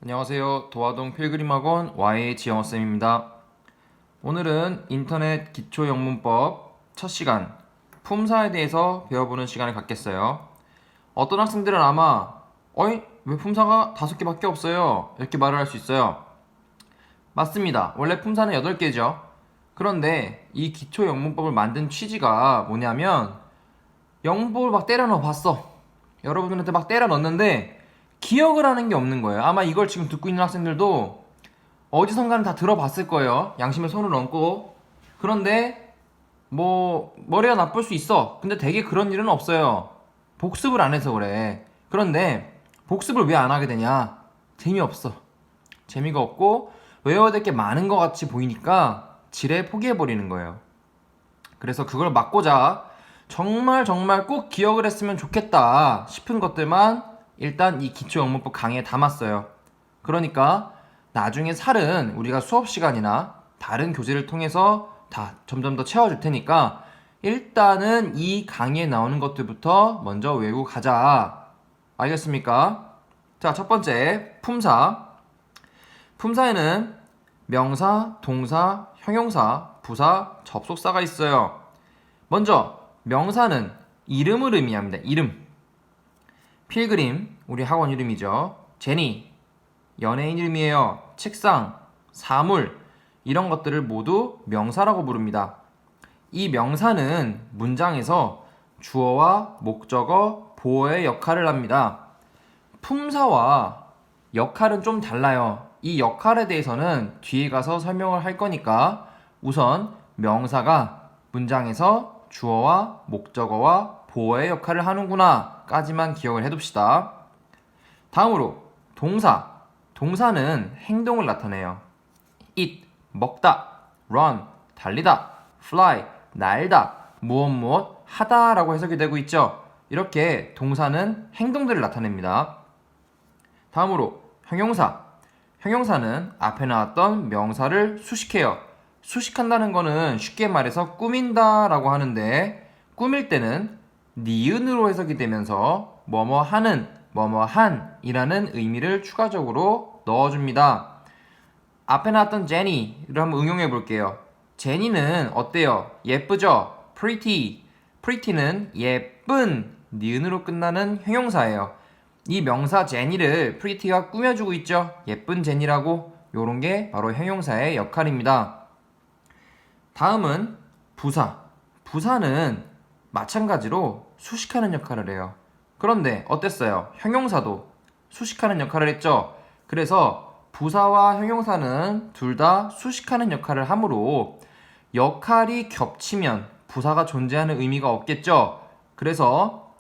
안녕하세요. 도화동 필그림학원 YH영어쌤입니다. 오늘은 인터넷 기초영문법 첫 시간 품사에 대해서 배워보는 시간을 갖겠어요. 어떤 학생들은 아마 어이? 왜 품사가 5개밖에 없어요? 이렇게 말을 할 수 있어요. 맞습니다. 원래 품사는 8개죠. 그런데 이 기초영문법을 만든 취지가 뭐냐면 영문법을 막 때려 넣어 봤어. 여러분들한테 막 때려 넣었는데 기억을 하는 게 없는 거예요. 아마 이걸 지금 듣고 있는 학생들도 어디선가는 다 들어봤을 거예요. 양심에 손을 얹고. 그런데 뭐 머리가 나쁠 수 있어. 근데 되게 그런 일은 없어요. 복습을 안 해서 그래. 그런데 복습을 왜 안 하게 되냐? 재미없어. 재미가 없고 외워야 될 게 많은 것 같이 보이니까 지레 포기해버리는 거예요. 그래서 그걸 막고자 정말 꼭 기억을 했으면 좋겠다 싶은 것들만 일단 이 기초영문법 강의에 담았어요. 그러니까 나중에 살은 우리가 수업 시간이나 다른 교재를 통해서 다 점점 더 채워줄 테니까 일단은 이 강의에 나오는 것들부터 먼저 외우고 가자. 알겠습니까? 자, 첫 번째 품사. 품사에는 명사, 동사, 형용사, 부사, 접속사가 있어요. 먼저 명사는 이름을 의미합니다. 이름. 필그림, 우리 학원 이름이죠. 제니, 연예인 이름이에요. 책상, 사물, 이런 것들을 모두 명사라고 부릅니다. 이 명사는 문장에서 주어와 목적어, 보어의 역할을 합니다. 품사와 역할은 좀 달라요. 이 역할에 대해서는 뒤에 가서 설명을 할 거니까 우선 명사가 문장에서 주어와 목적어와 보어의 역할을 하는구나 까지만 기억을 해둡시다. 다음으로 동사. 동사는 행동을 나타내요. eat, 먹다, run, 달리다, fly, 날다, 무엇 하다 라고 해석이 되고 있죠. 이렇게 동사는 행동들을 나타냅니다. 다음으로 형용사. 형용사는 앞에 나왔던 명사를 수식해요. 수식한다는 거는 쉽게 말해서 꾸민다 라고 하는데 꾸밀 때는 니은으로 해석이 되면서 뭐뭐 하는, 뭐뭐 한 이라는 의미를 추가적으로 넣어줍니다. 앞에 나왔던 제니를 한번 응용해 볼게요. 제니는 어때요? 예쁘죠? pretty. pretty는 예쁜, 니은으로 끝나는 형용사예요. 이 명사 제니를 pretty가 꾸며주고 있죠? 예쁜 제니라고. 요런 게 바로 형용사의 역할입니다. 다음은 부사. 부사는 마찬가지로 수식하는 역할을 해요. 그런데 어땠어요? 형용사도 수식하는 역할을 했죠? 그래서 부사와 형용사는 둘 다 수식하는 역할을 하므로 역할이 겹치면 부사가 존재하는 의미가 없겠죠? 그래서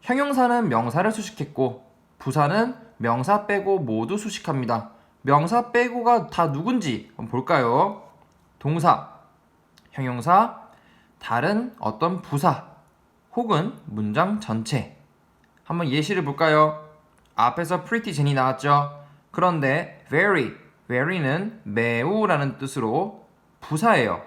형용사는 명사를 수식했고 부사는 명사 빼고 모두 수식합니다. 명사 빼고가 다 누군지 한번 볼까요? 동사, 형용사, 다른 어떤 부사 혹은 문장 전체. 한번 예시를 볼까요? 앞에서 pretty 제니 나왔죠? 그런데 very는 매우라는 뜻으로 부사예요.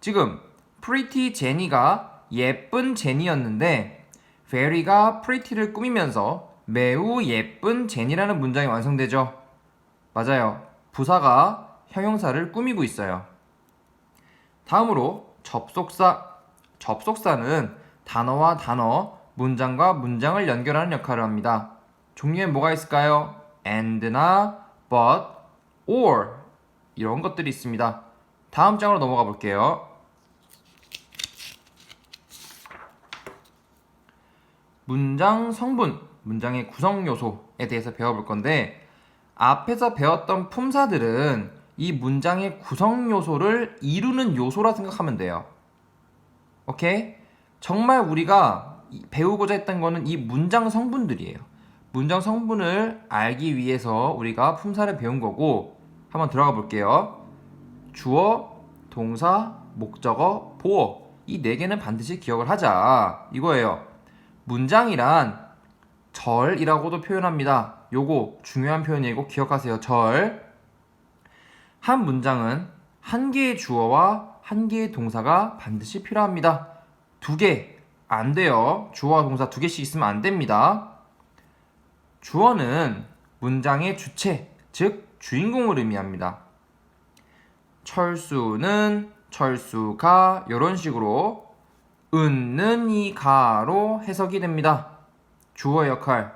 지금 pretty 제니가 예쁜 제니였는데 very가 pretty를 꾸미면서 매우 예쁜 제니라는 문장이 완성되죠. 맞아요. 부사가 형용사를 꾸미고 있어요. 다음으로 접속사. 접속사는 단어와 단어, 문장과 문장을 연결하는 역할을 합니다. 종류에 뭐가 있을까요? and나 but, or 이런 것들이 있습니다. 다음 장으로 넘어가 볼게요. 문장 성분, 문장의 구성 요소에 대해서 배워볼 건데 앞에서 배웠던 품사들은 이 문장의 구성 요소를 이루는 요소라 생각하면 돼요. 오케이? 정말 우리가 배우고자 했던 거는 이 문장 성분들이에요. 문장 성분을 알기 위해서 우리가 품사를 배운 거고 한번 들어가 볼게요. 주어, 동사, 목적어, 보어 이 4개는 반드시 기억을 하자 이거예요. 문장이란 절이라고도 표현합니다. 요거 중요한 표현이고 기억하세요. 절. 한 문장은 한 개의 주어와 한 개의 동사가 반드시 필요합니다. 2개 안 돼요. 주어와 동사 2개씩 있으면 안 됩니다. 주어는 문장의 주체, 즉 주인공을 의미합니다. 철수는, 철수가 이런 식으로 은는 이 가로 해석이 됩니다. 주어의 역할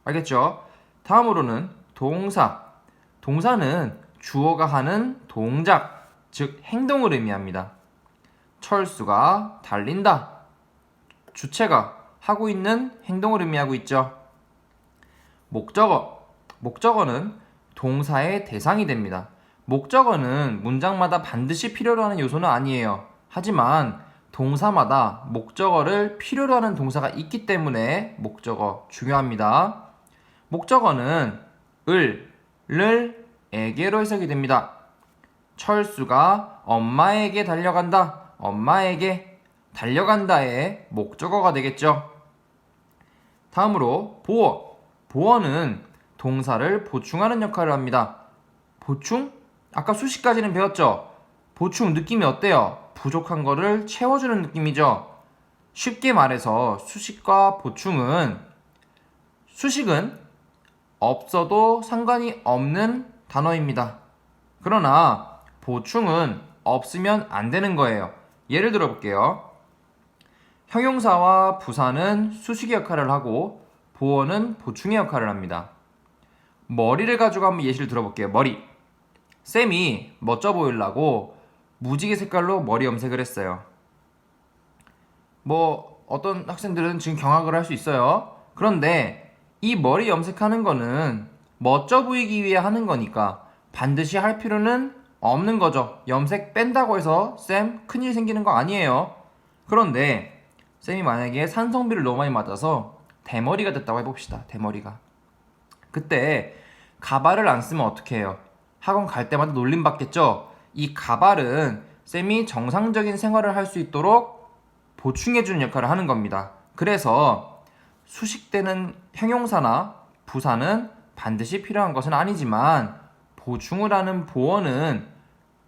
알겠죠? 다음으로는 동사. 동사는 주어가 하는 동작, 즉 행동을 의미합니다. 철수가 달린다. 주체가 하고 있는 행동을 의미하고 있죠. 목적어. 목적어는 동사의 대상이 됩니다. 목적어는 문장마다 반드시 필요로 하는 요소는 아니에요. 하지만 동사마다 목적어를 필요로 하는 동사가 있기 때문에 목적어 중요합니다. 목적어는 를, 에게로 해석이 됩니다. 철수가 엄마에게 달려간다. 엄마에게 달려간다의 목적어가 되겠죠. 다음으로 보어. 보어는 동사를 보충하는 역할을 합니다. 보충? 아까 수식까지는 배웠죠? 보충 느낌이 어때요? 부족한 거를 채워주는 느낌이죠. 쉽게 말해서 수식과 보충은 수식은 없어도 상관이 없는 단어입니다. 그러나 보충은 없으면 안 되는 거예요. 예를 들어 볼게요. 형용사와 부사는 수식의 역할을 하고 보어는 보충의 역할을 합니다. 머리를 가지고 한번 예시를 들어볼게요. 머리. 쌤이 멋져 보이려고 무지개 색깔로 머리 염색을 했어요. 어떤 학생들은 지금 경악을 할 수 있어요. 그런데 이 머리 염색하는 거는 멋져 보이기 위해 하는 거니까 반드시 할 필요는 없는 거죠. 염색 뺀다고 해서 쌤 큰일 생기는 거 아니에요. 그런데 쌤이 만약에 산성비를 너무 많이 맞아서 대머리가 됐다고 해봅시다. 대머리가. 그때 가발을 안 쓰면 어떻게 해요? 학원 갈 때마다 놀림 받겠죠? 이 가발은 쌤이 정상적인 생활을 할 수 있도록 보충해주는 역할을 하는 겁니다. 그래서 수식되는 형용사나 부사는 반드시 필요한 것은 아니지만 보충을 하는 보어는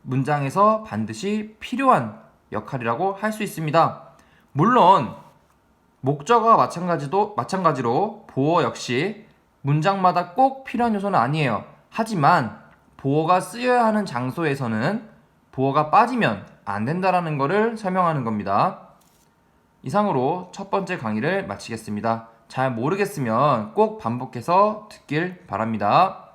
문장에서 반드시 필요한 역할이라고 할 수 있습니다. 물론 목적어와 마찬가지로 보어 역시 문장마다 꼭 필요한 요소는 아니에요. 하지만 보어가 쓰여야 하는 장소에서는 보어가 빠지면 안 된다라는 것을 설명하는 겁니다. 이상으로 첫 번째 강의를 마치겠습니다. 잘 모르겠으면 꼭 반복해서 듣길 바랍니다.